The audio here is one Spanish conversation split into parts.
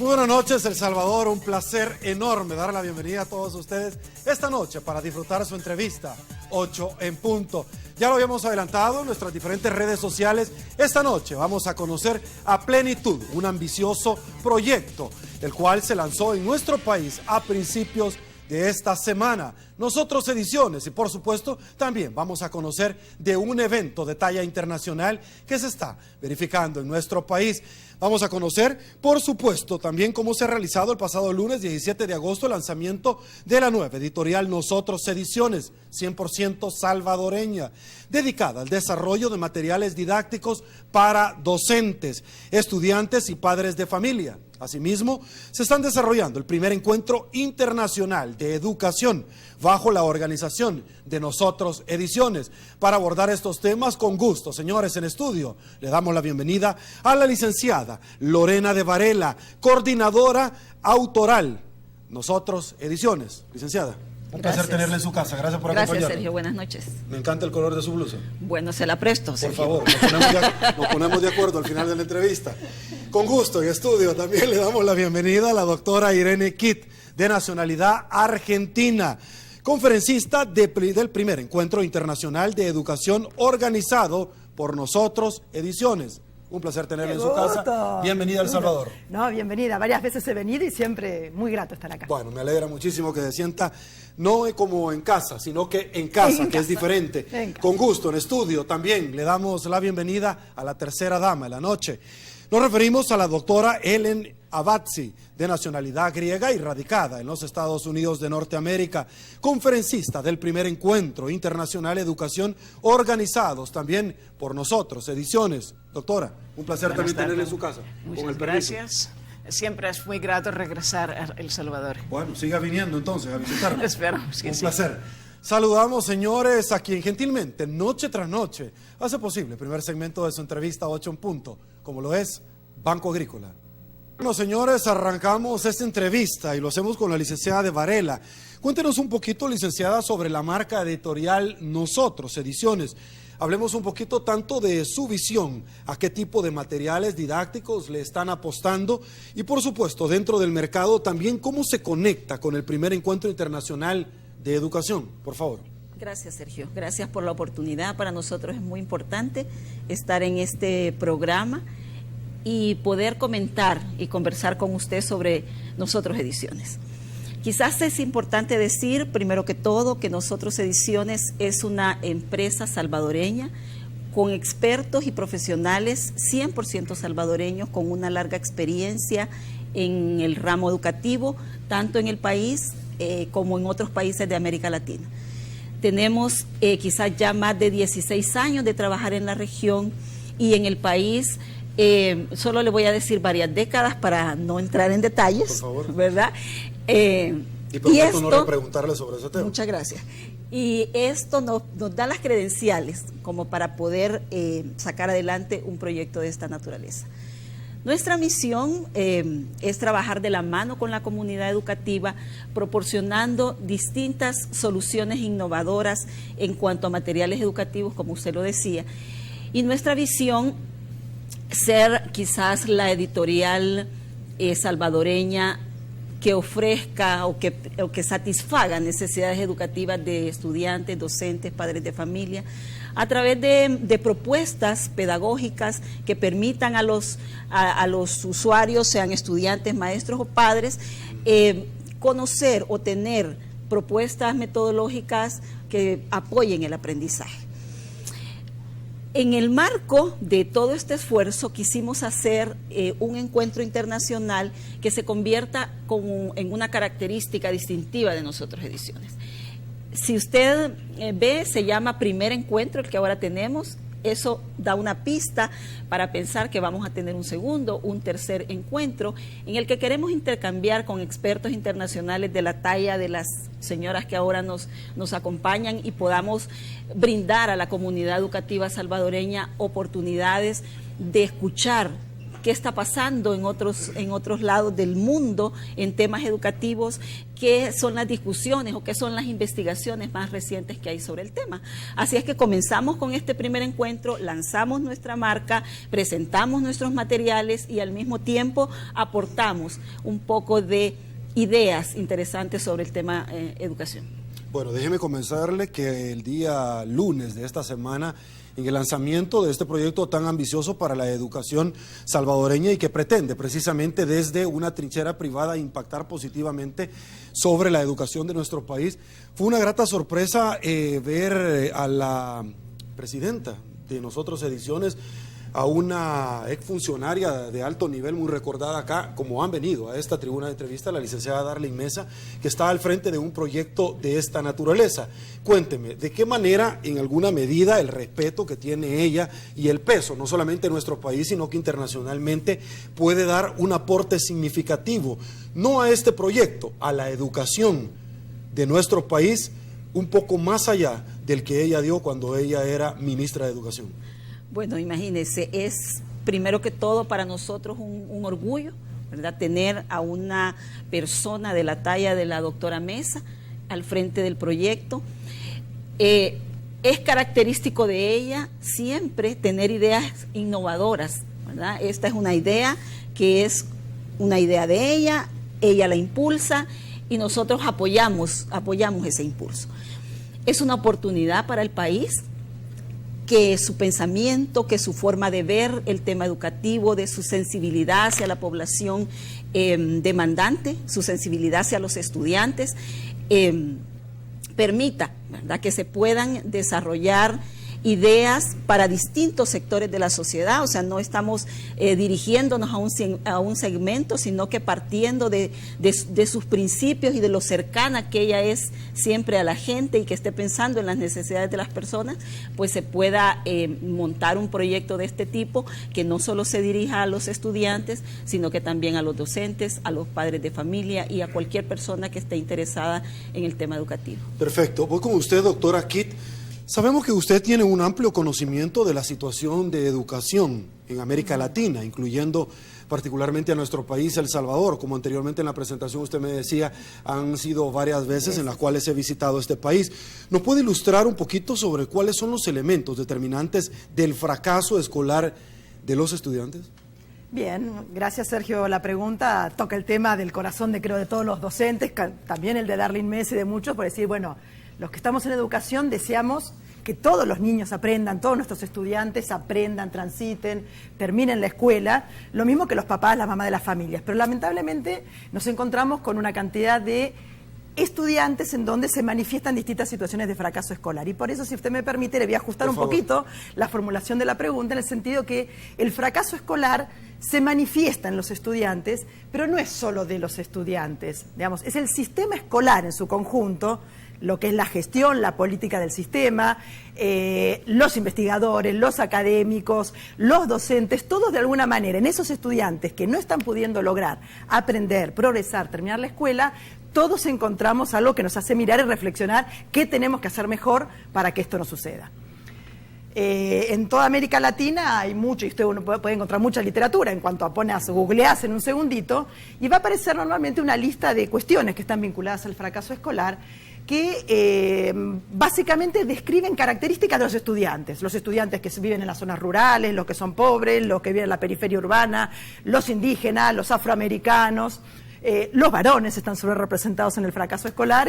Muy buenas noches, El Salvador. Un placer enorme dar la bienvenida a todos ustedes esta noche para disfrutar su entrevista 8 en punto. Ya lo habíamos adelantado en nuestras diferentes redes sociales. Esta noche vamos a conocer a Plenitud, un ambicioso proyecto, el cual se lanzó en nuestro país a principios de esta semana. Nosotros Ediciones, y por supuesto también vamos a conocer de un evento de talla internacional que se está verificando en nuestro país. Vamos a conocer, por supuesto, también cómo se ha realizado el pasado lunes 17 de agosto el lanzamiento de la nueva editorial Nosotros Ediciones, 100% salvadoreña, dedicada al desarrollo de materiales didácticos para docentes, estudiantes y padres de familia. Asimismo, se están desarrollando el primer encuentro internacional de educación bajo la organización de Nosotros Ediciones. Para abordar estos temas con gusto, señores, en estudio, le damos la bienvenida a la licenciada Lorena de Varela, coordinadora autoral Nosotros Ediciones. Licenciada, un placer tenerla en su casa. Gracias por acompañarnos. Gracias, Sergio. Buenas noches. Me encanta el color de su blusa. Bueno, se la presto, Sergio. Por favor, nos ponemos de acuerdo al final de la entrevista. Con gusto, en estudio también le damos la bienvenida a la doctora Irene Kitt, de nacionalidad argentina, conferencista del primer encuentro internacional de educación organizado por Nosotros Ediciones. Un placer tenerla en su casa. Bienvenida a El Salvador. No, bienvenida. Varias veces he venido y siempre muy grato estar acá. Bueno, me alegra muchísimo que se sienta no como en casa, sino que en casa, es diferente. Con gusto, en estudio también le damos la bienvenida a la tercera dama de la noche. Nos referimos a la doctora Ellen Abatzi, de nacionalidad griega y radicada en los Estados Unidos de Norteamérica, conferencista del primer encuentro internacional de educación organizados también por Nosotros Ediciones. Doctora, un placer también tenerla en su casa. Muchas gracias. Siempre es muy grato regresar a El Salvador. Bueno, siga viniendo entonces a visitarnos. Esperamos que un sí. Placer. Saludamos, señores, a quien gentilmente, noche tras noche, hace posible el primer segmento de su entrevista 8 en punto, como lo es Banco Agrícola. Bueno, señores, arrancamos esta entrevista y lo hacemos con la licenciada de Varela. Cuéntenos un poquito, licenciada, sobre la marca editorial Nosotros Ediciones. Hablemos un poquito tanto de su visión, a qué tipo de materiales didácticos le están apostando y, por supuesto, dentro del mercado también cómo se conecta con el primer encuentro internacional de educación. Por favor. Gracias, Sergio. Gracias por la oportunidad. Para nosotros es muy importante estar en este programa y poder comentar y conversar con usted sobre Nosotros Ediciones. Quizás es importante decir, primero que todo, que Nosotros Ediciones es una empresa salvadoreña con expertos y profesionales 100% salvadoreños, con una larga experiencia en el ramo educativo, tanto en el país como en otros países de América Latina. Tenemos quizás ya más de 16 años de trabajar en la región y en el país. Solo le voy a decir varias décadas para no entrar en detalles, por favor, ¿verdad? Y prometo no repreguntarle sobre ese tema. Muchas gracias. Y esto nos da las credenciales como para poder sacar adelante un proyecto de esta naturaleza. Nuestra misión es trabajar de la mano con la comunidad educativa, proporcionando distintas soluciones innovadoras en cuanto a materiales educativos, como usted lo decía. Y nuestra visión, ser quizás la editorial salvadoreña que ofrezca o que satisfaga necesidades educativas de estudiantes, docentes, padres de familia, a través de propuestas pedagógicas que permitan a los usuarios, sean estudiantes, maestros o padres, conocer o tener propuestas metodológicas que apoyen el aprendizaje. En el marco de todo este esfuerzo quisimos hacer un encuentro internacional que se convierta en una característica distintiva de Nosotros Ediciones. Si usted ve, se llama Primer Encuentro, el que ahora tenemos. Eso da una pista para pensar que vamos a tener un segundo, un tercer encuentro, en el que queremos intercambiar con expertos internacionales de la talla de las señoras que ahora nos acompañan y podamos brindar a la comunidad educativa salvadoreña oportunidades de escuchar qué está pasando en otros lados del mundo en temas educativos, qué son las discusiones o qué son las investigaciones más recientes que hay sobre el tema. Así es que comenzamos con este primer encuentro, lanzamos nuestra marca, presentamos nuestros materiales y al mismo tiempo aportamos un poco de ideas interesantes sobre el tema educación. Bueno, déjeme comenzarle que el día lunes de esta semana, en el lanzamiento de este proyecto tan ambicioso para la educación salvadoreña y que pretende precisamente desde una trinchera privada impactar positivamente sobre la educación de nuestro país, fue una grata sorpresa ver a la presidenta de Nosotros Ediciones, a una exfuncionaria de alto nivel muy recordada acá, como han venido a esta tribuna de entrevista, la licenciada Darlene Mesa, que está al frente de un proyecto de esta naturaleza. Cuénteme, ¿de qué manera, en alguna medida, el respeto que tiene ella y el peso, no solamente en nuestro país, sino que internacionalmente, puede dar un aporte significativo, no a este proyecto, a la educación de nuestro país, un poco más allá del que ella dio cuando ella era ministra de Educación? Bueno, imagínense, es primero que todo para nosotros un orgullo, ¿verdad? Tener a una persona de la talla de la doctora Mesa al frente del proyecto. Es característico de ella siempre tener ideas innovadoras, ¿verdad? Esta es una idea que es una idea de ella la impulsa y nosotros apoyamos ese impulso. Es una oportunidad para el país, que su pensamiento, que su forma de ver el tema educativo, de su sensibilidad hacia la población demandante, su sensibilidad hacia los estudiantes, permita, ¿verdad?, que se puedan desarrollar ideas para distintos sectores de la sociedad. O sea, no estamos dirigiéndonos a un segmento, sino que partiendo de sus principios y de lo cercana que ella es siempre a la gente y que esté pensando en las necesidades de las personas, pues se pueda montar un proyecto de este tipo que no solo se dirija a los estudiantes, sino que también a los docentes, a los padres de familia y a cualquier persona que esté interesada en el tema educativo. Perfecto. Voy con usted, doctora Kitt. Sabemos que usted tiene un amplio conocimiento de la situación de educación en América Latina, incluyendo particularmente a nuestro país, El Salvador. Como anteriormente en la presentación usted me decía, han sido varias veces en las cuales he visitado este país. ¿Nos puede ilustrar un poquito sobre cuáles son los elementos determinantes del fracaso escolar de los estudiantes? Bien, gracias Sergio. La pregunta toca el tema del corazón de todos los docentes, también el de Darlene Mesa y de muchos, por decir, bueno, los que estamos en educación deseamos que todos los niños aprendan, todos nuestros estudiantes aprendan, transiten, terminen la escuela, lo mismo que los papás, las mamás de las familias. Pero lamentablemente nos encontramos con una cantidad de estudiantes en donde se manifiestan distintas situaciones de fracaso escolar. Y por eso, si usted me permite, le voy a ajustar un poquito la formulación de la pregunta, en el sentido que el fracaso escolar se manifiesta en los estudiantes, pero no es solo de los estudiantes, digamos, es el sistema escolar en su conjunto, lo que es la gestión, la política del sistema, los investigadores, los académicos, los docentes, todos de alguna manera, en esos estudiantes que no están pudiendo lograr aprender, progresar, terminar la escuela, todos encontramos algo que nos hace mirar y reflexionar qué tenemos que hacer mejor para que esto no suceda. En toda América Latina hay mucho, y usted puede encontrar mucha literatura en cuanto a googleás en un segundito, y va a aparecer normalmente una lista de cuestiones que están vinculadas al fracaso escolar, que básicamente describen características de los estudiantes que viven en las zonas rurales, los que son pobres, los que viven en la periferia urbana, los indígenas, los afroamericanos. Los varones están sobrerepresentados en el fracaso escolar,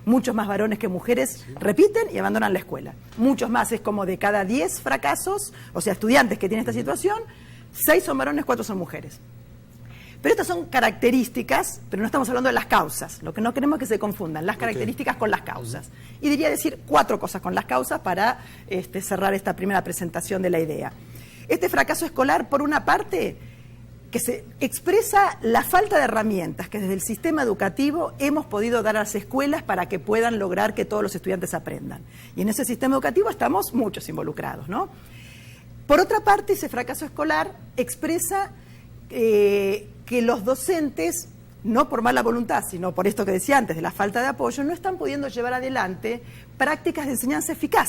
muchos más varones que mujeres repiten y abandonan la escuela. Muchos más, es como de cada 10 fracasos, o sea, estudiantes que tienen esta situación, 6 son varones, 4 son mujeres. Pero estas son características, pero no estamos hablando de las causas. Lo que no queremos es que se confundan las características con las causas. Y diría decir 4 cosas con las causas para cerrar esta primera presentación de la idea. Este fracaso escolar, por una parte, que se expresa la falta de herramientas que desde el sistema educativo hemos podido dar a las escuelas para que puedan lograr que todos los estudiantes aprendan. Y en ese sistema educativo estamos muchos involucrados, ¿no? Por otra parte, ese fracaso escolar expresa que los docentes, no por mala voluntad, sino por esto que decía antes, de la falta de apoyo, no están pudiendo llevar adelante prácticas de enseñanza eficaz.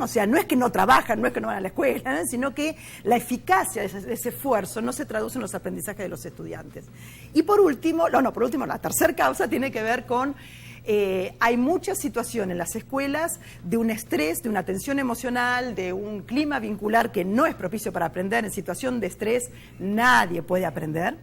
O sea, no es que no trabajan, no es que no van a la escuela, ¿no? Sino que la eficacia de ese esfuerzo no se traduce en los aprendizajes de los estudiantes. Y por último, la tercera causa tiene que ver con hay muchas situaciones en las escuelas de un estrés, de una tensión emocional, de un clima vincular que no es propicio para aprender. En situación de estrés nadie puede aprender.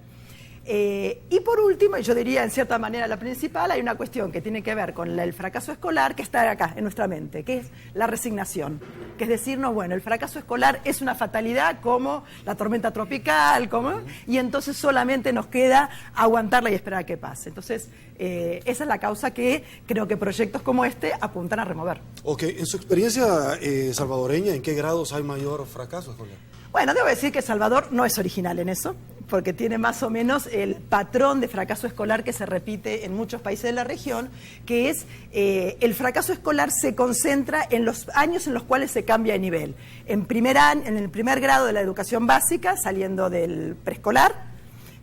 Y por último, y yo diría en cierta manera la principal, hay una cuestión que tiene que ver con el fracaso escolar que está acá en nuestra mente, que es la resignación, que es decirnos, bueno, el fracaso escolar es una fatalidad como la tormenta tropical, y entonces solamente nos queda aguantarla y esperar a que pase. Entonces, esa es la causa que creo que proyectos como este apuntan a remover. Ok, en su experiencia salvadoreña, ¿en qué grados hay mayor fracaso escolar? Bueno, debo decir que Salvador no es original en eso, porque tiene más o menos el patrón de fracaso escolar que se repite en muchos países de la región, que es el fracaso escolar se concentra en los años en los cuales se cambia de nivel. En el primer grado de la educación básica, saliendo del preescolar,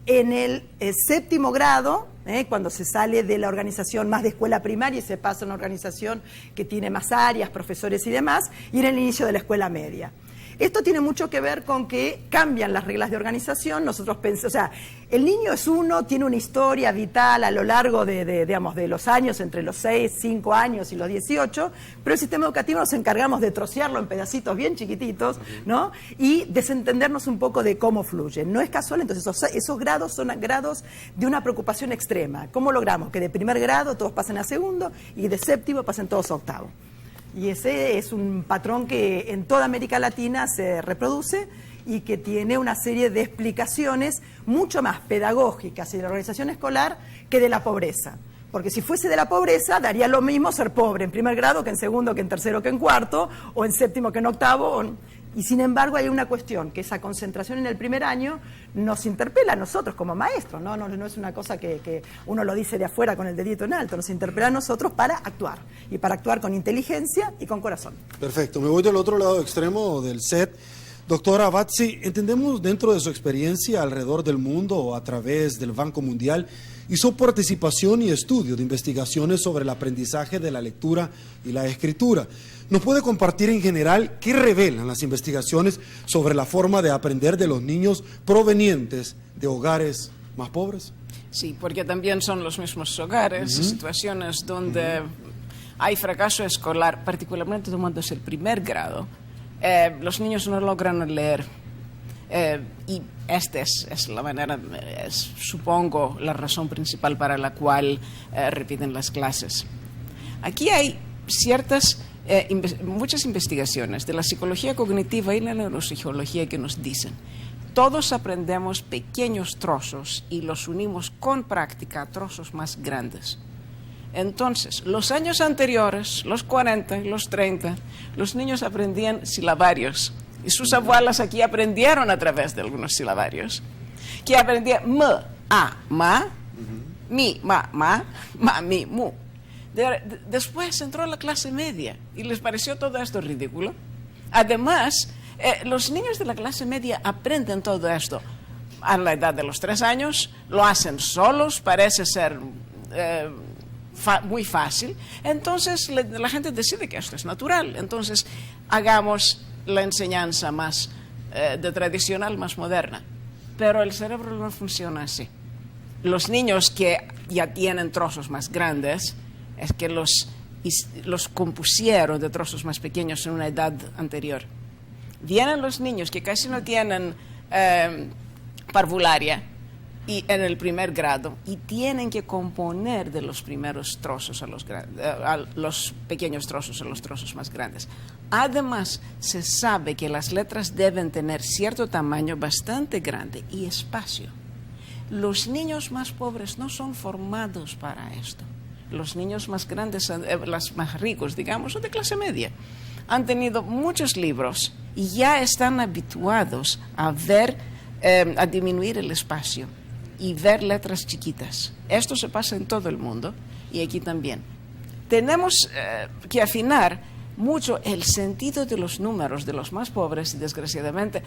en el séptimo grado, cuando se sale de la organización más de escuela primaria y se pasa a una organización que tiene más áreas, profesores y demás, y en el inicio de la escuela media. Esto tiene mucho que ver con que cambian las reglas de organización. Nosotros pensamos, o sea, el niño es uno, tiene una historia vital a lo largo de los años, entre los 6, 5 años y los 18, pero el sistema educativo nos encargamos de trocearlo en pedacitos bien chiquititos, ¿no? Y desentendernos un poco de cómo fluye. No es casual, entonces esos grados son grados de una preocupación extrema. ¿Cómo logramos que de primer grado todos pasen a segundo y de séptimo pasen todos a octavo? Y ese es un patrón que en toda América Latina se reproduce y que tiene una serie de explicaciones mucho más pedagógicas y de la organización escolar que de la pobreza. Porque si fuese de la pobreza, daría lo mismo ser pobre en primer grado que en segundo, que en tercero, que en cuarto, o en séptimo, que en octavo. Y sin embargo hay una cuestión, que esa concentración en el primer año nos interpela a nosotros como maestros, no es una cosa que uno lo dice de afuera con el dedito en alto, nos interpela a nosotros para actuar, y para actuar con inteligencia y con corazón. Perfecto, me voy del otro lado extremo del set. Doctora Batsi, entendemos dentro de su experiencia alrededor del mundo o a través del Banco Mundial, hizo participación y estudio de investigaciones sobre el aprendizaje de la lectura y la escritura. ¿Nos puede compartir en general qué revelan las investigaciones sobre la forma de aprender de los niños provenientes de hogares más pobres? Sí, porque también son los mismos hogares, situaciones donde hay fracaso escolar, particularmente tomándose el primer grado. Los niños no logran leer. Y esta es la manera, supongo, la razón principal para la cual repiten las clases. Aquí hay muchas investigaciones de la psicología cognitiva y la neuropsicología que nos dicen: todos aprendemos pequeños trozos y los unimos con práctica a trozos más grandes. Entonces, los años anteriores, los 40, los 30, los niños aprendían silabarios. Y sus abuelas aquí aprendieron a través de algunos silabarios. Que aprendían m, a, ma, mi, ma, mi, mu. Después entró la clase media y les pareció todo esto ridículo. Además, los niños de la clase media aprenden todo esto a la edad de los 3 años, lo hacen solos, parece ser muy fácil. Entonces la gente decide que esto es natural. Entonces hagamos la enseñanza más de tradicional, más moderna. Pero el cerebro no funciona así. Los niños que ya tienen trozos más grandes es que los compusieron de trozos más pequeños en una edad anterior. Vienen los niños que casi no tienen parvularia y en el primer grado y tienen que componer de los primeros trozos a los pequeños trozos a los trozos más grandes. Además, se sabe que las letras deben tener cierto tamaño bastante grande y espacio. Los niños más pobres no son formados para esto. Los niños más grandes, los más ricos, digamos, o de clase media, han tenido muchos libros y ya están habituados a ver, a disminuir el espacio y ver letras chiquitas. Esto se pasa en todo el mundo y aquí también. Tenemos que afinar mucho el sentido de los números de los más pobres y desgraciadamente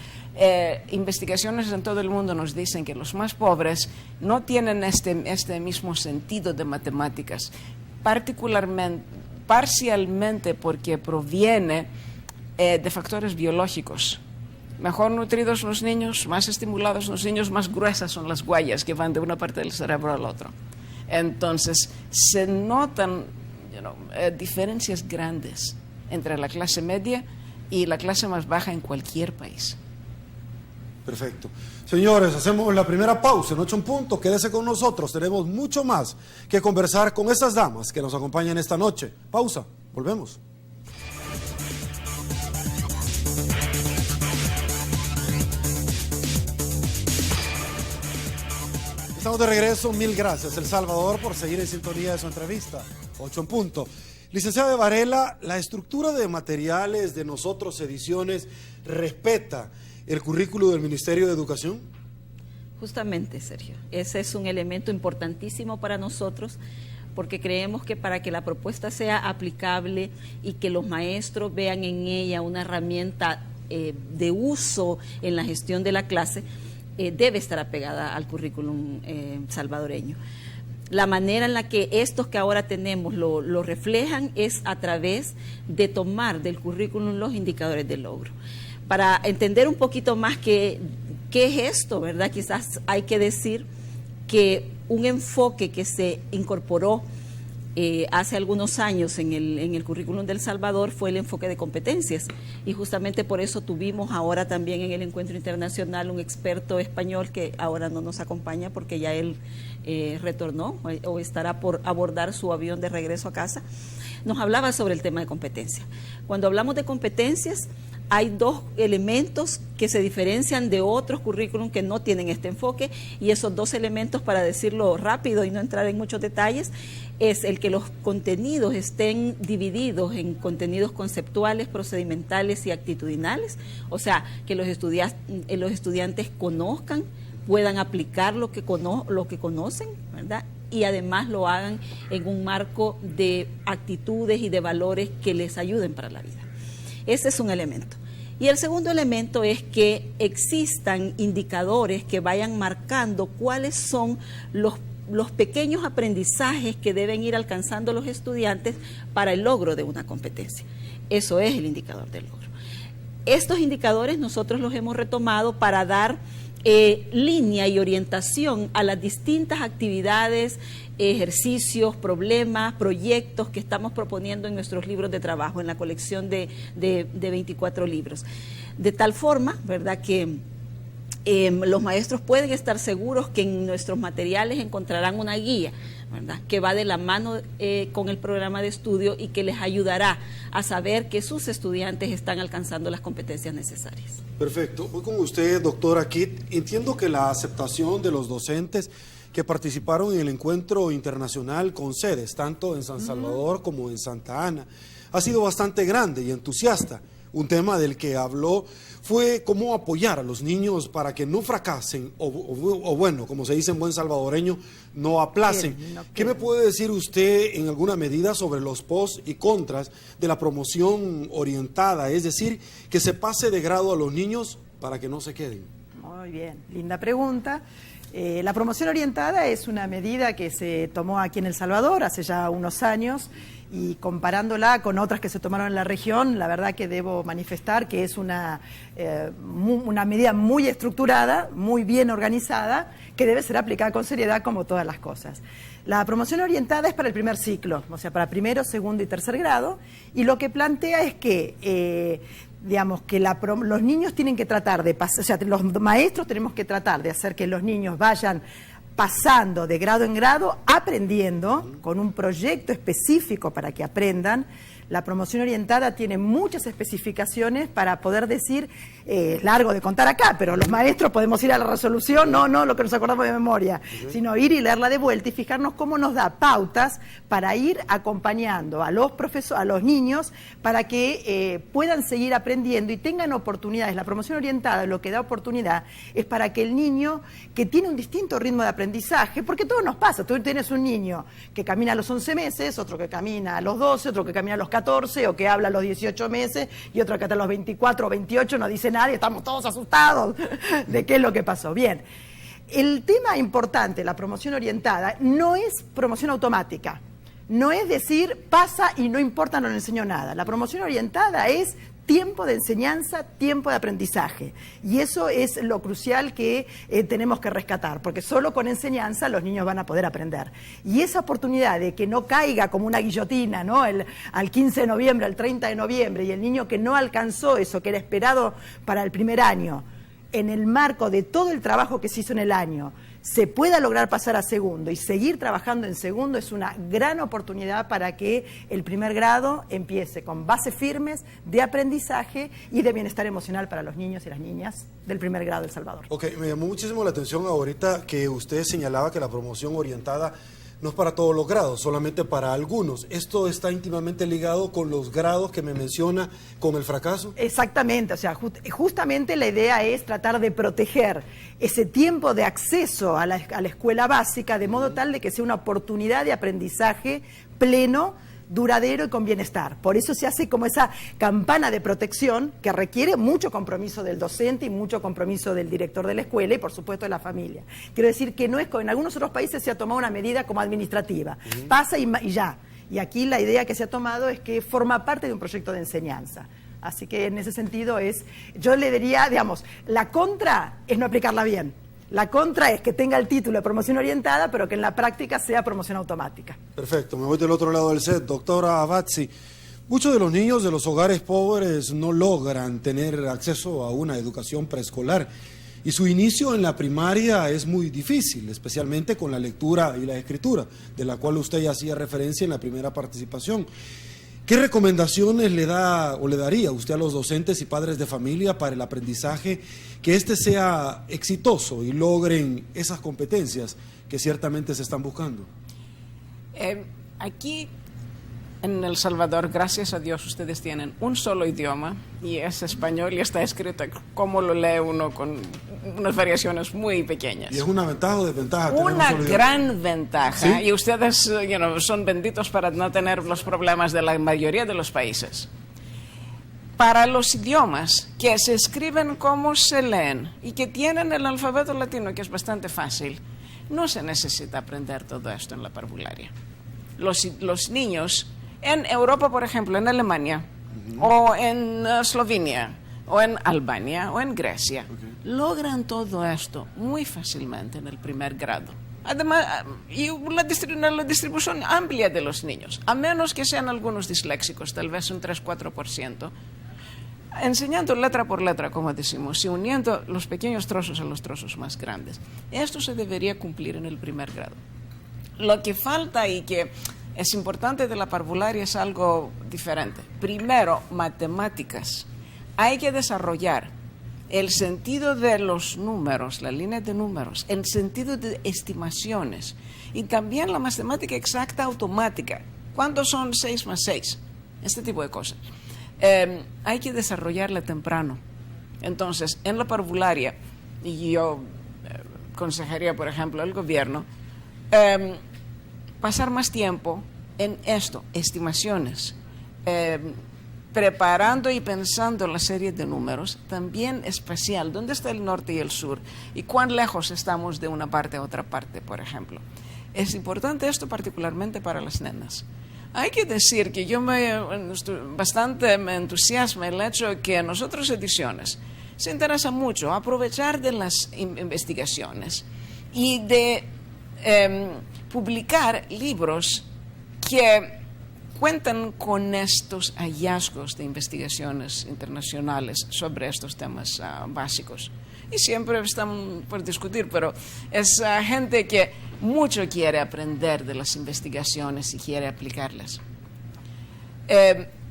investigaciones en todo el mundo nos dicen que los más pobres no tienen este mismo sentido de matemáticas, parcialmente porque proviene de factores biológicos. Mejor nutridos los niños, más estimulados los niños, más gruesas son las huellas que van de una parte del cerebro al otro. Entonces, se notan diferencias grandes entre la clase media y la clase más baja en cualquier país. Perfecto. Señores, hacemos la primera pausa en 8 en punto. Quédese con nosotros. Tenemos mucho más que conversar con estas damas que nos acompañan esta noche. Pausa. Volvemos. Estamos de regreso. Mil gracias, El Salvador, por seguir en sintonía de su entrevista. 8 en punto. Licenciada Varela, la estructura de materiales de Nosotros Ediciones respeta el currículo del Ministerio de Educación. Justamente, Sergio, ese es un elemento importantísimo para nosotros, porque creemos que para que la propuesta sea aplicable y que los maestros vean en ella una herramienta de uso en la gestión de la clase, debe estar apegada al currículum salvadoreño. La manera en la que estos que ahora tenemos lo reflejan es a través de tomar del currículum los indicadores de logro. Para entender un poquito más qué es esto, ¿verdad? Quizás hay que decir que un enfoque que se incorporó hace algunos años en el currículum del Salvador fue el enfoque de competencias, y justamente por eso tuvimos ahora también en el encuentro internacional un experto español que ahora no nos acompaña porque ya él retornó o estará por abordar su avión de regreso a casa. Nos hablaba sobre el tema de competencia. Cuando hablamos de competencias, hay dos elementos que se diferencian de otros currículum que no tienen este enfoque, y esos dos elementos, para decirlo rápido y no entrar en muchos detalles, es el que los contenidos estén divididos en contenidos conceptuales, procedimentales y actitudinales, o sea, que los estudiantes conozcan, puedan aplicar lo que conocen, ¿verdad? Y además lo hagan en un marco de actitudes y de valores que les ayuden para la vida. Ese es un elemento. Y el segundo elemento es que existan indicadores que vayan marcando cuáles son los pequeños aprendizajes que deben ir alcanzando los estudiantes para el logro de una competencia. Eso es el indicador del logro. Estos indicadores nosotros los hemos retomado para dar línea y orientación a las distintas actividades, ejercicios, problemas, proyectos que estamos proponiendo en nuestros libros de trabajo, en la colección de 24 libros. De tal forma, ¿verdad?, que los maestros pueden estar seguros que en nuestros materiales encontrarán una guía, ¿verdad?, que va de la mano con el programa de estudio y que les ayudará a saber que sus estudiantes están alcanzando las competencias necesarias. Perfecto. Voy con usted, doctora Kitt. Entiendo que la aceptación de los docentes que participaron en el encuentro internacional con sedes, tanto en San Salvador como en Santa Ana, ha sido bastante grande y entusiasta. Un tema del que habló fue cómo apoyar a los niños para que no fracasen o bueno, como se dice en buen salvadoreño, no aplacen. ¿Qué me puede decir usted en alguna medida sobre los pros y contras de la promoción orientada? Es decir, que se pase de grado a los niños para que no se queden. Muy bien, linda pregunta. La promoción orientada es una medida que se tomó aquí en El Salvador hace ya unos años, y comparándola con otras que se tomaron en la región, la verdad que debo manifestar que es una medida muy estructurada, muy bien organizada, que debe ser aplicada con seriedad como todas las cosas. La promoción orientada es para el primer ciclo, o sea, para primero, segundo y tercer grado, y lo que plantea es que los niños tienen que tratar de pasar, o sea, los maestros tenemos que tratar de hacer que los niños vayan pasando de grado en grado, aprendiendo, con un proyecto específico para que aprendan. La promoción orientada tiene muchas especificaciones para poder decir, largo de contar acá, pero los maestros podemos ir a la resolución, no lo que nos acordamos de memoria, sino ir y leerla de vuelta y fijarnos cómo nos da pautas para ir acompañando a los niños para que puedan seguir aprendiendo y tengan oportunidades. La promoción orientada lo que da oportunidad es para que el niño que tiene un distinto ritmo de aprendizaje, porque todo nos pasa, tú tienes un niño que camina a los 11 meses, otro que camina a los 12, otro que camina a los 14, o que habla a los 18 meses, y otro que hasta los 24 o 28 no dice nada y estamos todos asustados de qué es lo que pasó. Bien, el tema importante, la promoción orientada, no es promoción automática. No es decir, pasa y no importa, no le enseño nada. La promoción orientada es tiempo de enseñanza, tiempo de aprendizaje. Y eso es lo crucial que tenemos que rescatar, porque solo con enseñanza los niños van a poder aprender. Y esa oportunidad de que no caiga como una guillotina, ¿no? Al 15 de noviembre, al 30 de noviembre, y el niño que no alcanzó eso que era esperado para el primer año, en el marco de todo el trabajo que se hizo en el año, se pueda lograr pasar a segundo y seguir trabajando en segundo, es una gran oportunidad para que el primer grado empiece con bases firmes de aprendizaje y de bienestar emocional para los niños y las niñas del primer grado de El Salvador. Ok, me llamó muchísimo la atención ahorita que usted señalaba que la promoción orientada no es para todos los grados, solamente para algunos. ¿Esto está íntimamente ligado con los grados que me menciona con el fracaso? Exactamente, o sea, justamente la idea es tratar de proteger ese tiempo de acceso a la escuela básica de modo tal de que sea una oportunidad de aprendizaje pleno, duradero y con bienestar. Por eso se hace como esa campana de protección que requiere mucho compromiso del docente y mucho compromiso del director de la escuela y por supuesto de la familia. Quiero decir que no es como en algunos otros países se ha tomado una medida como administrativa, pasa y ya. Y aquí la idea que se ha tomado es que forma parte de un proyecto de enseñanza. Así que en ese sentido yo le diría, digamos, la contra es no aplicarla bien. La contra es que tenga el título de promoción orientada, pero que en la práctica sea promoción automática. Perfecto, me voy del otro lado del set. Doctora Abatzi, muchos de los niños de los hogares pobres no logran tener acceso a una educación preescolar y su inicio en la primaria es muy difícil, especialmente con la lectura y la escritura, de la cual usted ya hacía referencia en la primera participación. ¿Qué recomendaciones le da o le daría usted a los docentes y padres de familia para el aprendizaje, que éste sea exitoso y logren esas competencias que ciertamente se están buscando? Aquí en El Salvador, gracias a Dios, ustedes tienen un solo idioma y es español y está escrito como lo lee uno con unas variaciones muy pequeñas. ¿Y es una ventaja o desventaja tener un Una solo idioma? gran ventaja. ¿Sí? Y ustedes son benditos para no tener los problemas de la mayoría de los países. Para los idiomas que se escriben como se leen y que tienen el alfabeto latino, que es bastante fácil, no se necesita aprender todo esto en la parvularia. Los niños en Europa, por ejemplo, en Alemania, o en Eslovenia, o en Albania, o en Grecia, logran todo esto muy fácilmente en el primer grado. Además, y la distribución amplia de los niños, a menos que sean algunos disléxicos, tal vez un 3-4%, enseñando letra por letra, como decimos, y uniendo los pequeños trozos a los trozos más grandes. Esto se debería cumplir en el primer grado. Lo que falta y que es importante de la parvularia es algo diferente. Primero, matemáticas. Hay que desarrollar el sentido de los números, la línea de números, el sentido de estimaciones y también la matemática exacta automática. ¿Cuántos son 6 más 6? Este tipo de cosas. Hay que desarrollarla temprano. Entonces, en la parvularia, y yo aconsejaría, por ejemplo, al gobierno, pasar más tiempo en esto, estimaciones, preparando y pensando la serie de números, también espacial, dónde está el norte y el sur, y cuán lejos estamos de una parte a otra parte, por ejemplo. Es importante esto particularmente para las nenas. Hay que decir que bastante me entusiasma el hecho de que nosotros ediciones se interesa mucho aprovechar de las investigaciones y de publicar libros que cuentan con estos hallazgos de investigaciones internacionales sobre estos temas básicos. Y siempre están por discutir, pero es gente que mucho quiere aprender de las investigaciones y quiere aplicarlas.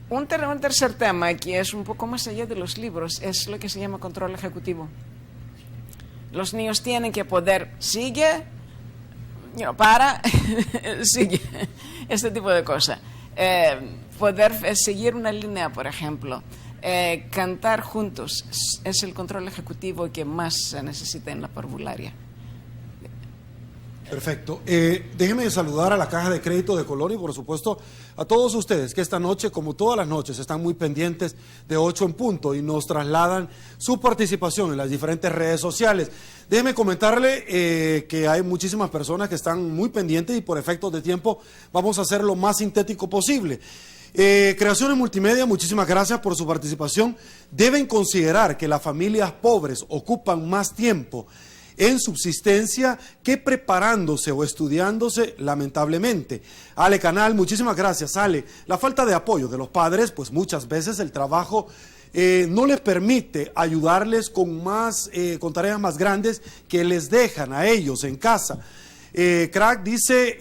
Un tercer tema que es un poco más allá de los libros es lo que se llama control ejecutivo. Los niños tienen que poder, sigue, sigue, este tipo de cosas. Poder seguir una línea, por ejemplo, cantar juntos, es el control ejecutivo que más se necesita en la parvularia. Perfecto. Déjeme saludar a la Caja de Crédito de Colón y por supuesto a todos ustedes que esta noche, como todas las noches, están muy pendientes de 8 en punto y nos trasladan su participación en las diferentes redes sociales. Déjeme comentarle que hay muchísimas personas que están muy pendientes y por efectos de tiempo vamos a hacer lo más sintético posible. Creaciones Multimedia, muchísimas gracias por su participación. Deben considerar que las familias pobres ocupan más tiempo en subsistencia que preparándose o estudiándose, lamentablemente. Ale Canal, muchísimas gracias, Ale. La falta de apoyo de los padres, pues muchas veces el trabajo no les permite ayudarles con tareas más grandes que les dejan a ellos en casa. Crack dice,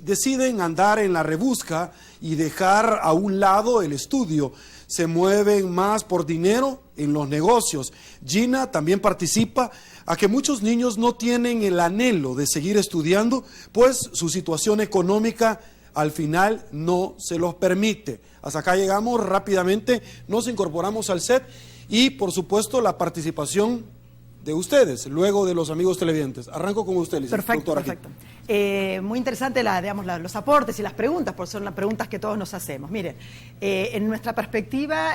deciden andar en la rebusca y dejar a un lado el estudio. Se mueven más por dinero en los negocios. Gina también participa a que muchos niños no tienen el anhelo de seguir estudiando, pues su situación económica al final no se los permite. Hasta acá llegamos rápidamente, nos incorporamos al set y por supuesto la participación de ustedes, luego de los amigos televidentes. Arranco con usted, Perfecto, perfecto. Muy interesante los aportes y las preguntas, porque son las preguntas que todos nos hacemos. Miren, en nuestra perspectiva,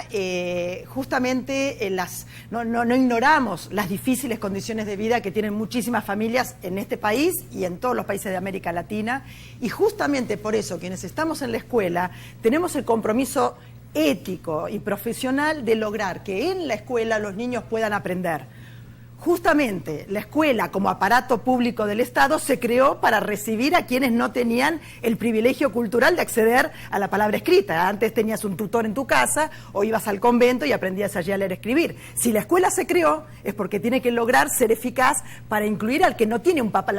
justamente no ignoramos las difíciles condiciones de vida que tienen muchísimas familias en este país y en todos los países de América Latina, y justamente por eso quienes estamos en la escuela tenemos el compromiso ético y profesional de lograr que en la escuela los niños puedan aprender. Justamente la escuela como aparato público del Estado se creó para recibir a quienes no tenían el privilegio cultural de acceder a la palabra escrita. Antes tenías un tutor en tu casa o ibas al convento y aprendías allí a leer y escribir. Si la escuela se creó es porque tiene que lograr ser eficaz para incluir al que no tiene un papá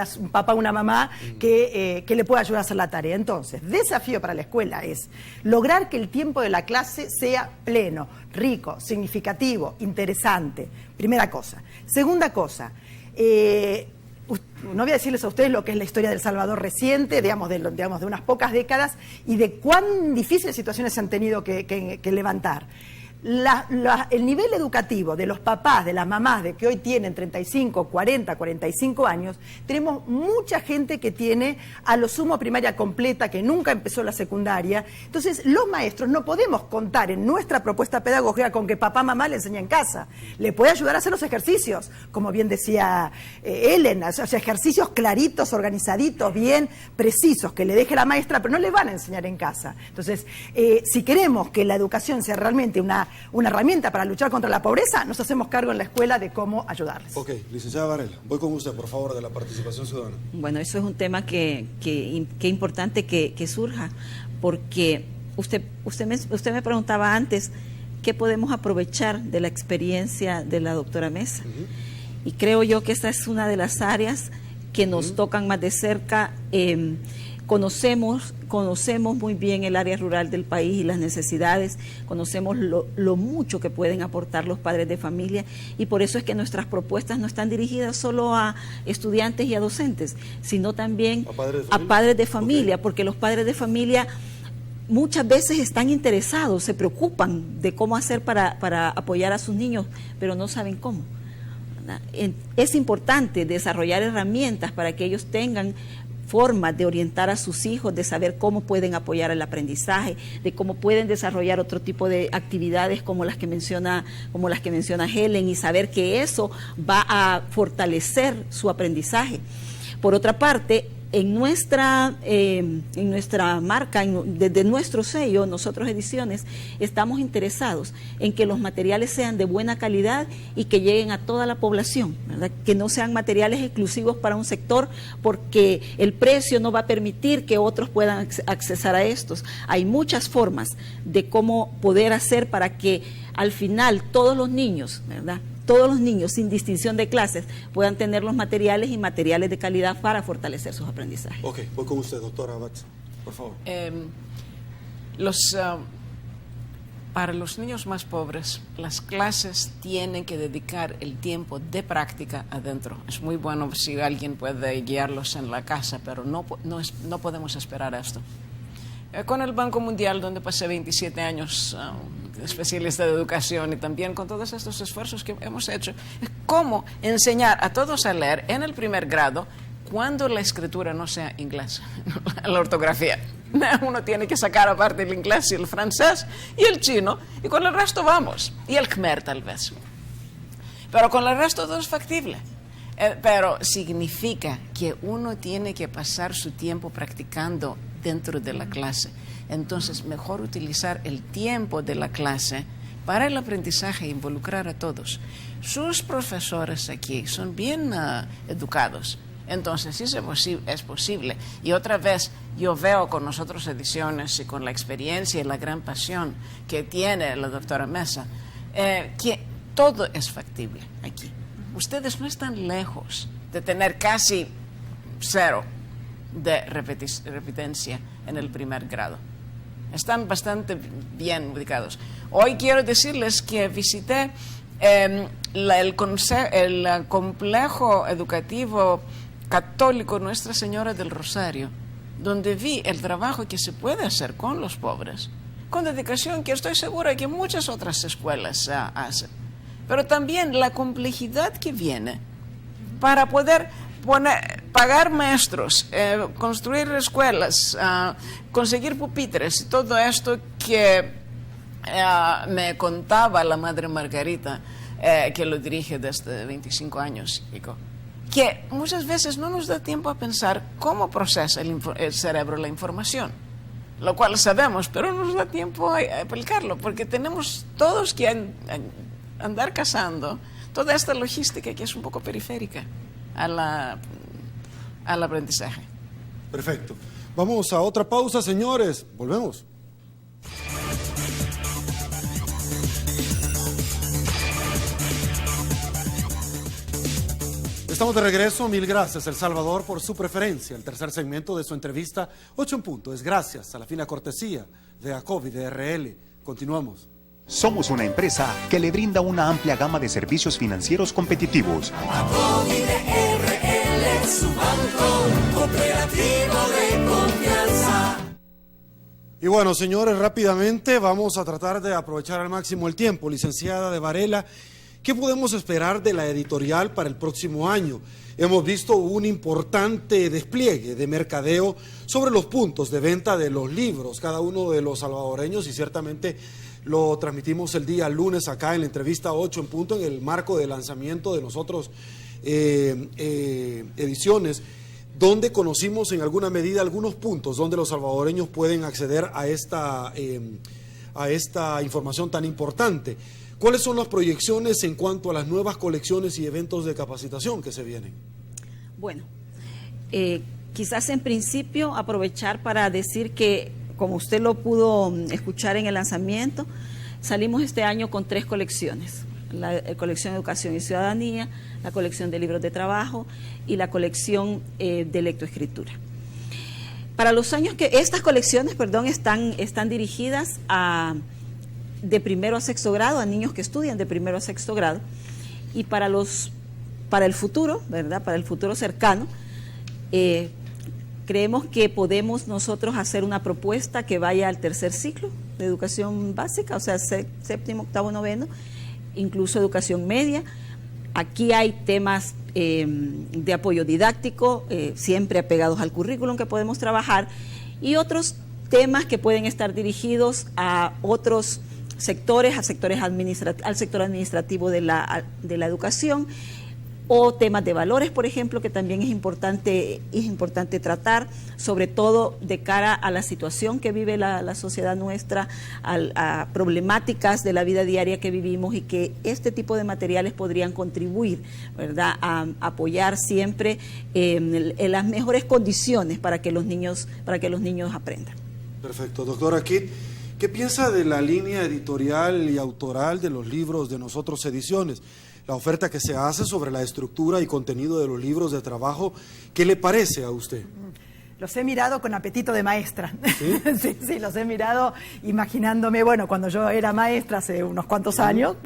o una mamá que le pueda ayudar a hacer la tarea. Entonces, desafío para la escuela es lograr que el tiempo de la clase sea pleno, rico, significativo, interesante. Primera cosa. Segunda cosa, no voy a decirles a ustedes lo que es la historia del Salvador reciente, de unas pocas décadas, y de cuán difíciles situaciones se han tenido que levantar. El nivel educativo de los papás, de las mamás, de que hoy tienen 35, 40, 45 años, tenemos mucha gente que tiene a lo sumo primaria completa, que nunca empezó la secundaria. Entonces, los maestros no podemos contar en nuestra propuesta pedagógica con que papá, mamá le enseña en casa. Le puede ayudar a hacer los ejercicios, como bien decía Ellen, o sea, ejercicios claritos, organizaditos, bien precisos, que le deje la maestra, pero no le van a enseñar en casa. Entonces, si queremos que la educación sea realmente una herramienta para luchar contra la pobreza, nos hacemos cargo en la escuela de cómo ayudarles. Ok, licenciada Varela, voy con usted, por favor, de la participación ciudadana. Bueno, eso es un tema que importante que surja, porque usted me preguntaba antes qué podemos aprovechar de la experiencia de la doctora Mesa. Y creo yo que esta es una de las áreas que nos tocan más de cerca. Conocemos muy bien el área rural del país y las necesidades, conocemos lo mucho que pueden aportar los padres de familia, y por eso es que nuestras propuestas no están dirigidas solo a estudiantes y a docentes, sino también a padres de familia, okay, porque los padres de familia muchas veces están interesados, se preocupan de cómo hacer para apoyar a sus niños, pero no saben cómo. Es importante desarrollar herramientas para que ellos tengan formas de orientar a sus hijos, de saber cómo pueden apoyar el aprendizaje, de cómo pueden desarrollar otro tipo de actividades como las que menciona Helen, y saber que eso va a fortalecer su aprendizaje. Por otra parte, en nuestra marca, desde nuestro sello, nosotros Ediciones, estamos interesados en que los materiales sean de buena calidad y que lleguen a toda la población, ¿verdad? Que no sean materiales exclusivos para un sector, porque el precio no va a permitir que otros puedan accesar a estos. Hay muchas formas de cómo poder hacer para que al final todos los niños, ¿verdad?, todos los niños, sin distinción de clases, puedan tener los materiales y materiales de calidad para fortalecer sus aprendizajes. Ok, voy con usted, doctora Batz, por favor. Para los niños más pobres, las clases tienen que dedicar el tiempo de práctica adentro. Es muy bueno si alguien puede guiarlos en la casa, pero no podemos esperar esto. Con el Banco Mundial, donde pasé 27 años especialista de educación, y también con todos estos esfuerzos que hemos hecho, es cómo enseñar a todos a leer en el primer grado cuando la escritura no sea inglés, la ortografía. Uno tiene que sacar aparte el inglés y el francés y el chino, y con el resto vamos, y el khmer tal vez. Pero con el resto todo es factible. Pero significa que uno tiene que pasar su tiempo practicando dentro de la clase. Entonces, mejor utilizar el tiempo de la clase para el aprendizaje e involucrar a todos. Sus profesores aquí son bien educados. Entonces, sí es posible. Y otra vez, yo veo con nosotros ediciones y con la experiencia y la gran pasión que tiene la doctora Mesa, que todo es factible aquí. Ustedes no están lejos de tener casi 0 de repitencia en el primer grado. Están bastante bien ubicados. Hoy quiero decirles que visité el complejo educativo católico Nuestra Señora del Rosario, donde vi el trabajo que se puede hacer con los pobres, con dedicación que estoy segura que muchas otras escuelas hacen, pero también la complejidad que viene para poder pagar maestros, construir escuelas, conseguir pupitres y todo esto que me contaba la Madre Margarita, que lo dirige desde 25 años, que muchas veces no nos da tiempo a pensar cómo procesa el cerebro la información, lo cual sabemos, pero no nos da tiempo a aplicarlo, porque tenemos todos que andar cazando toda esta logística que es un poco periférica al aprendizaje. Perfecto. Vamos a otra pausa, señores. Volvemos. Estamos de regreso. Mil gracias, El Salvador, por su preferencia. El tercer segmento de su entrevista, 8 en punto, es gracias a la fina cortesía de ACOVI de RL. Continuamos. Somos una empresa que le brinda una amplia gama de servicios financieros competitivos. ACOVI de RL, su banco cooperativo de confianza. Y bueno, señores, rápidamente vamos a tratar de aprovechar al máximo el tiempo. Licenciada de Varela, ¿qué podemos esperar de la editorial para el próximo año? Hemos visto un importante despliegue de mercadeo sobre los puntos de venta de los libros, cada uno de los salvadoreños, y ciertamente lo transmitimos el día lunes acá en la entrevista 8 en punto, en el marco del lanzamiento de nosotros ediciones, donde conocimos en alguna medida algunos puntos donde los salvadoreños pueden acceder a esta información tan importante. ¿Cuáles son las proyecciones en cuanto a las nuevas colecciones y eventos de capacitación que se vienen? Bueno, quizás en principio aprovechar para decir que, como usted lo pudo escuchar en el lanzamiento, salimos este año con 3 colecciones. La colección de Educación y Ciudadanía, la colección de libros de trabajo y la colección de lectoescritura. Para los años que estas colecciones, están dirigidas de primero a sexto grado, a niños que estudian de primero a sexto grado, y para el futuro, ¿verdad? Para el futuro cercano, creemos que podemos nosotros hacer una propuesta que vaya al tercer ciclo de educación básica, o sea, séptimo, octavo, noveno, incluso educación media. Aquí hay temas de apoyo didáctico, siempre apegados al currículum que podemos trabajar, y otros temas que pueden estar dirigidos a otros sectores, al sector administrativo de la educación, o temas de valores, por ejemplo, que también es importante tratar, sobre todo de cara a la situación que vive la sociedad nuestra, a problemáticas de la vida diaria que vivimos, y que este tipo de materiales podrían contribuir, ¿verdad?, a apoyar siempre en las mejores condiciones para que los niños aprendan. Perfecto. Doctora Kitt, ¿qué piensa de la línea editorial y autoral de los libros de Nosotros Ediciones? La oferta que se hace sobre la estructura y contenido de los libros de trabajo, ¿qué le parece a usted? Los he mirado con apetito de maestra. ¿Sí? Sí, los he mirado imaginándome, bueno, cuando yo era maestra hace unos cuantos años,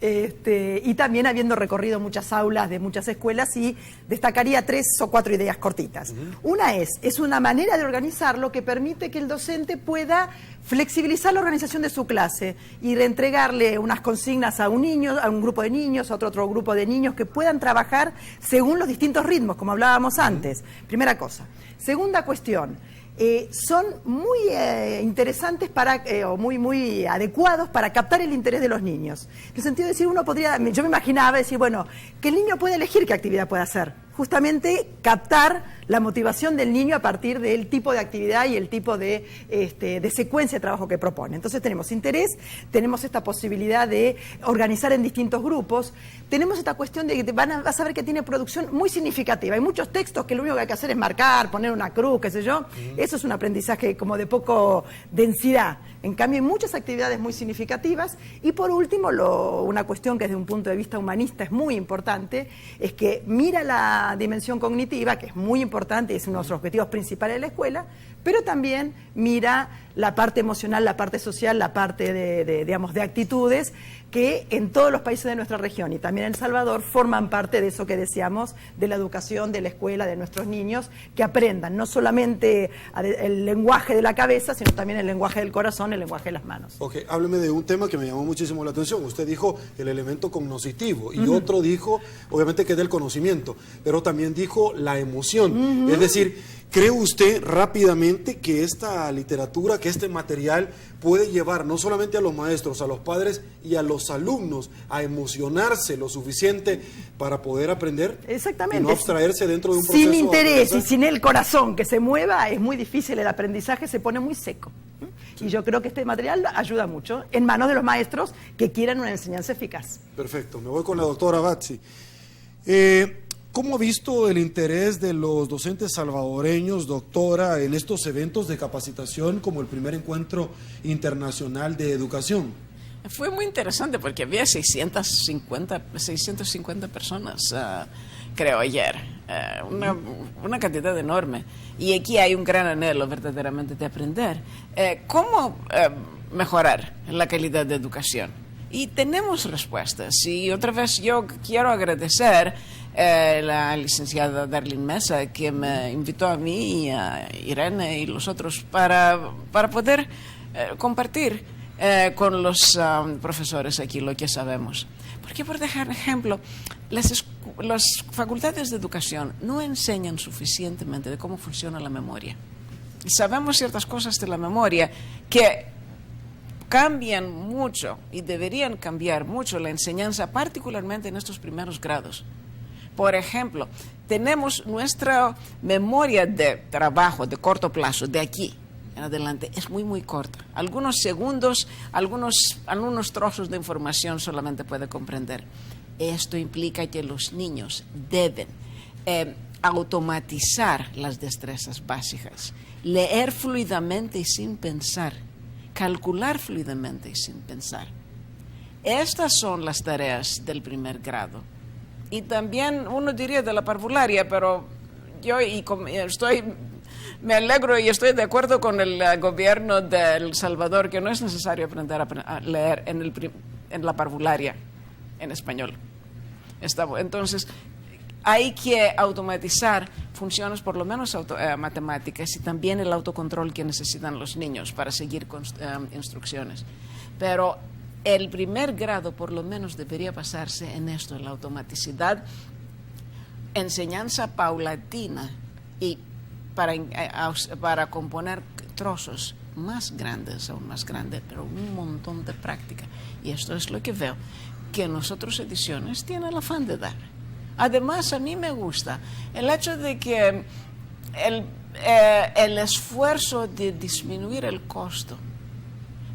y también habiendo recorrido muchas aulas de muchas escuelas, y destacaría 3 o 4 ideas cortitas. Una es una manera de organizarlo que permite que el docente pueda flexibilizar la organización de su clase y reentregarle unas consignas a un niño, a un grupo de niños, a otro grupo de niños, que puedan trabajar según los distintos ritmos, como hablábamos antes. Primera cosa. Segunda cuestión, son muy interesantes o muy adecuados para captar el interés de los niños. En el sentido de decir, yo me imaginaba decir, bueno, que el niño puede elegir qué actividad puede hacer. justamente captar la motivación del niño a partir del tipo de actividad y el tipo de secuencia de trabajo que propone. Entonces tenemos interés, tenemos esta posibilidad de organizar en distintos grupos, tenemos esta cuestión de que vas a ver que tiene producción muy significativa. Hay muchos textos que lo único que hay que hacer es marcar, poner una cruz, qué sé yo. Eso es un aprendizaje como de poco densidad. En cambio, hay muchas actividades muy significativas. Y por último, una cuestión que desde un punto de vista humanista es muy importante, es que mira la dimensión cognitiva, que es muy importante y es uno de los objetivos principales de la escuela, pero también mira la parte emocional, la parte social, la parte de actitudes que en todos los países de nuestra región y también en El Salvador forman parte de eso que decíamos, de la educación, de la escuela, de nuestros niños, que aprendan no solamente el lenguaje de la cabeza, sino también el lenguaje del corazón, el lenguaje de las manos. Ok, hábleme de un tema que me llamó muchísimo la atención. Usted dijo el elemento cognoscitivo y otro dijo, obviamente, que es del conocimiento, pero también dijo la emoción. Es decir, ¿cree usted rápidamente que esta literatura, que este material puede llevar no solamente a los maestros, a los padres y a los alumnos a emocionarse lo suficiente para poder aprender? Exactamente. Y no abstraerse dentro de un proceso? Sin interés y sin el corazón que se mueva es muy difícil, el aprendizaje se pone muy seco. Y yo creo que este material ayuda mucho en manos de los maestros que quieran una enseñanza eficaz. Perfecto, me voy con la doctora Batsi. ¿Cómo ha visto el interés de los docentes salvadoreños, doctora, en estos eventos de capacitación como el primer encuentro internacional de educación? Fue muy interesante porque había 650 personas, creo, ayer. Una cantidad enorme. Y aquí hay un gran anhelo verdaderamente de aprender. ¿Cómo mejorar la calidad de educación? Y tenemos respuestas. Y otra vez yo quiero agradecer la licenciada Darlene Mesa, que me invitó a mí, a Irene y los otros para poder compartir con los profesores aquí lo que sabemos. Porque, por ejemplo, las facultades de educación no enseñan suficientemente de cómo funciona la memoria. Sabemos ciertas cosas de la memoria que cambian mucho y deberían cambiar mucho la enseñanza, particularmente en estos primeros grados. Por ejemplo, tenemos nuestra memoria de trabajo de corto plazo, de aquí en adelante, es muy corta. Algunos segundos, algunos trozos de información solamente puede comprender. Esto implica que los niños deben automatizar las destrezas básicas, leer fluidamente y sin pensar, calcular fluidamente y sin pensar. Estas son las tareas del primer grado. Y también uno diría de la parvularia, pero yo me alegro y estoy de acuerdo con el gobierno de El Salvador que no es necesario aprender a leer en la parvularia en español. Entonces, hay que automatizar funciones, por lo menos matemáticas, y también el autocontrol que necesitan los niños para seguir instrucciones. Pero el primer grado, por lo menos, debería basarse en esto, en la automaticidad, enseñanza paulatina y para componer trozos más grandes, aún más grandes, pero un montón de práctica. Y esto es lo que veo que nosotros Ediciones tiene el afán de dar. Además, a mí me gusta el hecho de que el esfuerzo de disminuir el costo,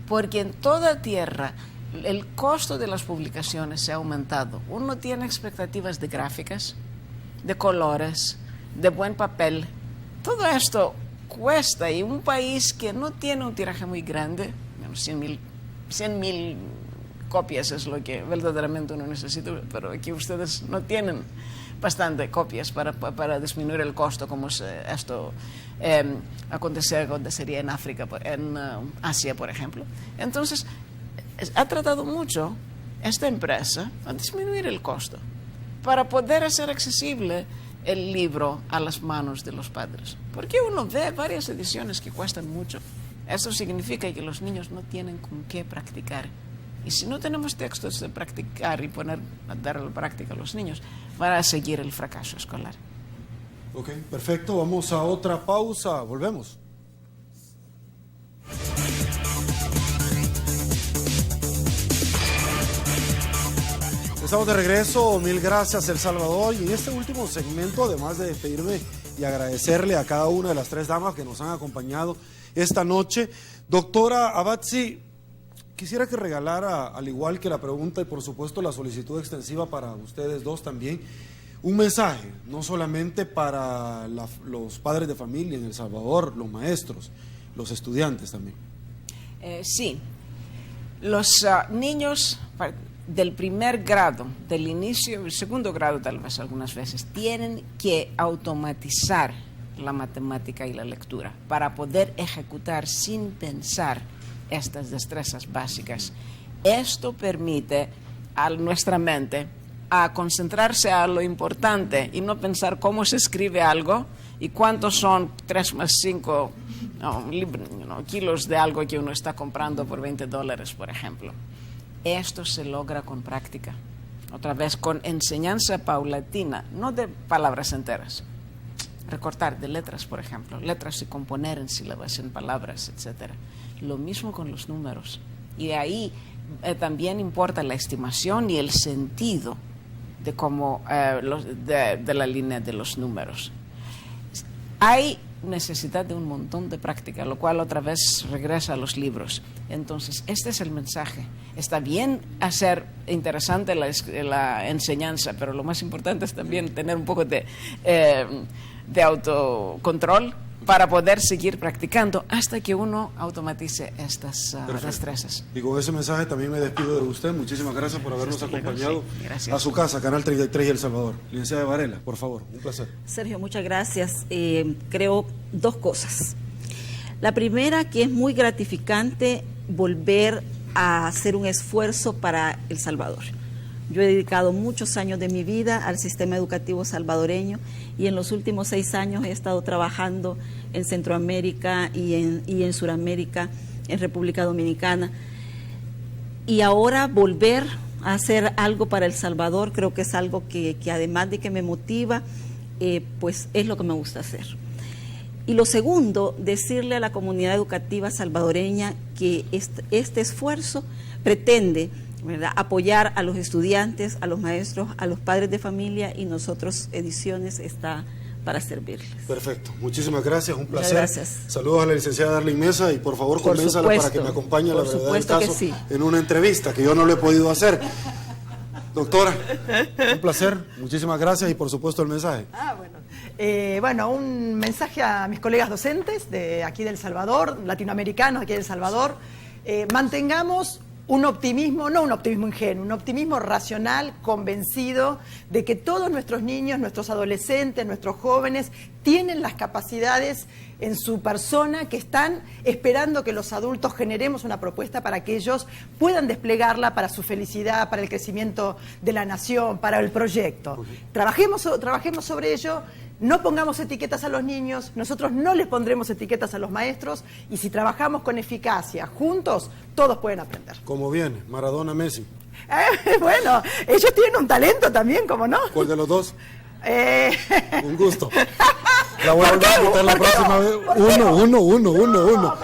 porque en toda tierra el costo de las publicaciones se ha aumentado. Uno tiene expectativas de gráficas, de colores, de buen papel. Todo esto cuesta, y un país que no tiene un tiraje muy grande, menos 100,000 copias es lo que verdaderamente uno necesita, pero aquí ustedes no tienen bastante copias para disminuir el costo, como esto acontecería en África, en Asia, por ejemplo. Entonces, ha tratado mucho esta empresa a disminuir el costo para poder hacer accesible el libro a las manos de los padres. Porque uno ve varias ediciones que cuestan mucho. Eso significa que los niños no tienen con qué practicar. Y si no tenemos textos de practicar y dar a la práctica a los niños, van a seguir el fracaso escolar. Ok, perfecto. Vamos a otra pausa. Volvemos. Estamos de regreso, mil gracias El Salvador. Y en este último segmento, además de despedirme y agradecerle a cada una de las 3 damas que nos han acompañado esta noche, doctora Abatzi, quisiera que regalara, al igual que la pregunta y por supuesto la solicitud extensiva para ustedes dos también, un mensaje, no solamente para los padres de familia en El Salvador, los maestros, los estudiantes también. Sí, los niños del primer grado, del inicio, el segundo grado tal vez algunas veces, tienen que automatizar la matemática y la lectura para poder ejecutar sin pensar estas destrezas básicas. Esto permite a nuestra mente a concentrarse a lo importante y no pensar cómo se escribe algo y cuántos son 3 más 5 kilos de algo que uno está comprando por $20, por ejemplo. Esto se logra con práctica, otra vez con enseñanza paulatina, no de palabras enteras. Recortar de letras, por ejemplo, letras y componer en sílabas, en palabras, etc. Lo mismo con los números. Y de ahí también importa la estimación y el sentido de cómo de la línea de los números. Hay necesidad de un montón de práctica, lo cual otra vez regresa a los libros. Entonces, este es el mensaje. Está bien hacer interesante la enseñanza, pero lo más importante es también tener un poco de autocontrol para poder seguir practicando hasta que uno automatice estas destrezas. Y con ese mensaje también me despido de usted. Muchísimas gracias por habernos acompañado a su casa, Canal 33 y El Salvador. Licenciada Varela, por favor, un placer. Sergio, muchas gracias. Creo 2 cosas. La primera, que es muy gratificante volver a hacer un esfuerzo para El Salvador. Yo he dedicado muchos años de mi vida al sistema educativo salvadoreño y en los últimos 6 años he estado trabajando en Centroamérica y en Sudamérica, en República Dominicana. Y ahora volver a hacer algo para El Salvador, creo que es algo que además de que me motiva, pues es lo que me gusta hacer. Y lo segundo, decirle a la comunidad educativa salvadoreña que este esfuerzo pretende, ¿verdad?, apoyar a los estudiantes, a los maestros, a los padres de familia, y nosotros, Ediciones, está para servirles. Perfecto, muchísimas gracias, un placer. Gracias. Saludos a la licenciada Darlene Mesa y por favor convénzala para que me acompañe a la verdad del caso sí, en una entrevista que yo no lo he podido hacer. Doctora, un placer, muchísimas gracias y por supuesto el mensaje. Bueno, un mensaje a mis colegas docentes de aquí de El Salvador, latinoamericanos aquí de El Salvador. Mantengamos un optimismo, no un optimismo ingenuo, un optimismo racional, convencido de que todos nuestros niños, nuestros adolescentes, nuestros jóvenes tienen las capacidades en su persona que están esperando que los adultos generemos una propuesta para que ellos puedan desplegarla para su felicidad, para el crecimiento de la nación, para el proyecto. Trabajemos sobre ello. No pongamos etiquetas a los niños, nosotros no les pondremos etiquetas a los maestros, y si trabajamos con eficacia juntos, todos pueden aprender. Como viene, Maradona, Messi. Bueno, ellos tienen un talento también, ¿cómo no? ¿Cuál de los dos? Un gusto. La voy a volver a invitar la próxima vez. Uno.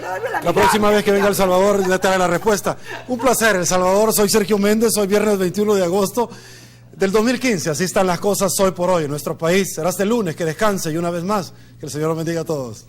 La próxima vez que venga a El Salvador ya te daré la respuesta. Un placer, El Salvador. Soy Sergio Méndez, hoy viernes 21 de agosto. Del 2015, así están las cosas hoy por hoy en nuestro país. Será este lunes, que descanse y una vez más, que el Señor los bendiga a todos.